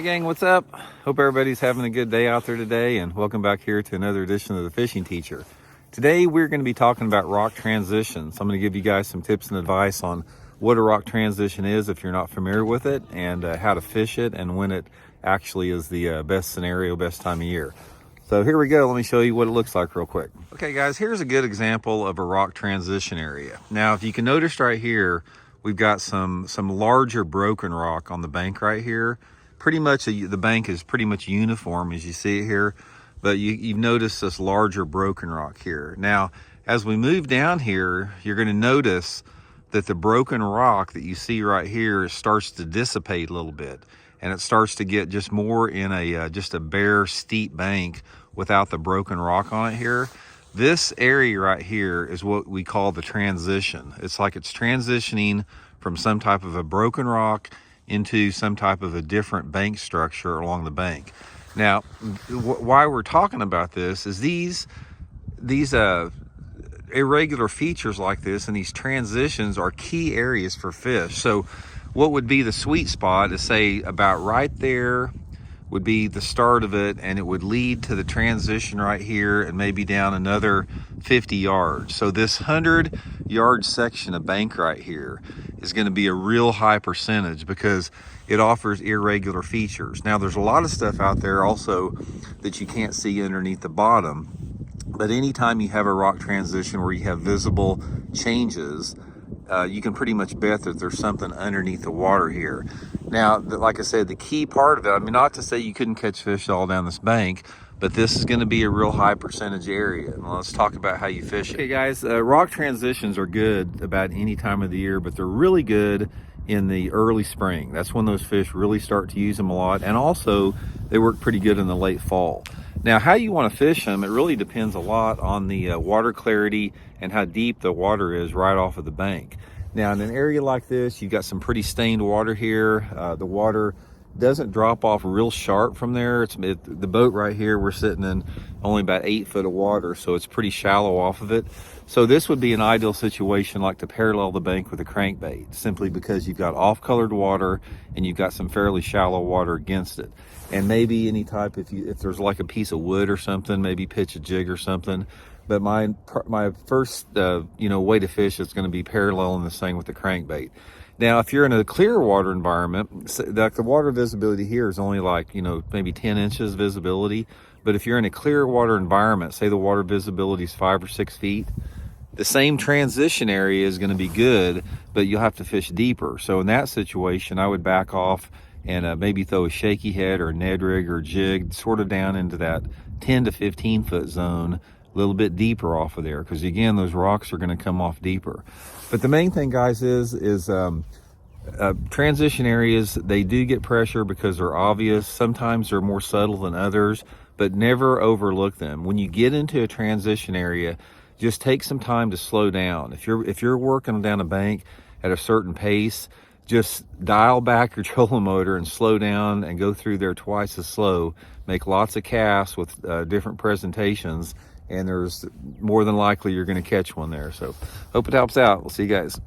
Hey gang, what's up? Hope everybody's having a good day out there today, and welcome back here to another edition of the Fishing Teacher. Today we're going to be talking about rock transitions. I'm going to give you guys some tips and advice on what a rock transition is if you're not familiar with it, and how to fish it and when it actually is the best scenario, best time of year. So here we go. Let me show you what it looks like real quick. Okay guys, here's a good example of a rock transition area. Now if you can notice right here, we've got some larger broken rock on the bank right here. Pretty much the bank is pretty much uniform as you see it here, but you've noticed this larger broken rock here. Now, as we move down here, you're going to notice that the broken rock that you see right here starts to dissipate a little bit, and it starts to get just more in just a bare steep bank without the broken rock on it here. This area right here is what we call the transition. It's like it's transitioning from some type of a broken rock into some type of a different bank structure along the bank. Now, why we're talking about this is these irregular features like this and these transitions are key areas for fish. So what would be the sweet spot is, say, about right there would be the start of it, and it would lead to the transition right here and maybe down another 50 yards. So this 100-yard section of bank right here is going to be a real high percentage because it offers irregular features. Now there's a lot of stuff out there also that you can't see underneath the bottom, but anytime you have a rock transition where you have visible changes, you can pretty much bet that there's something underneath the water here. Now, like I said, the key part of it, I mean, not to say you couldn't catch fish all down this bank, but this is going to be a real high percentage area. And let's talk about how you fish it. Okay guys, rock transitions are good about any time of the year, but they're really good in the early spring. That's when those fish really start to use them a lot. And also they work pretty good in the late fall. Now, how you want to fish them, it really depends a lot on the water clarity and how deep the water is right off of the bank. Now, in an area like this, you've got some pretty stained water here. The water doesn't drop off real sharp from there. The boat right here, we're sitting in only about 8 foot of water, so it's pretty shallow off of it. So this would be an ideal situation like to parallel the bank with a crankbait, simply because you've got off-colored water and you've got some fairly shallow water against it. And maybe any type, if there's like a piece of wood or something, maybe pitch a jig or something. But my first way to fish is going to be paralleling this thing with the crankbait. Now, if you're in a clear water environment, like the water visibility here is only like, maybe 10 inches visibility. But if you're in a clear water environment, say the water visibility is 5 or 6 feet, the same transition area is going to be good, but you'll have to fish deeper. So in that situation, I would back off and maybe throw a shaky head or a Ned rig or a jig sort of down into that 10 to 15 foot zone, a little bit deeper off of there, because again, those rocks are going to come off deeper. But the main thing, guys, is transition areas, they do get pressure because they're obvious. Sometimes they're more subtle than others, but never overlook them. When you get into a transition area, just take some time to slow down. If you're working down a bank at a certain pace, just dial back your trolling motor and slow down and go through there twice as slow. Make lots of casts with different presentations, and there's more than likely you're going to catch one there. So hope it helps out. We'll see you guys.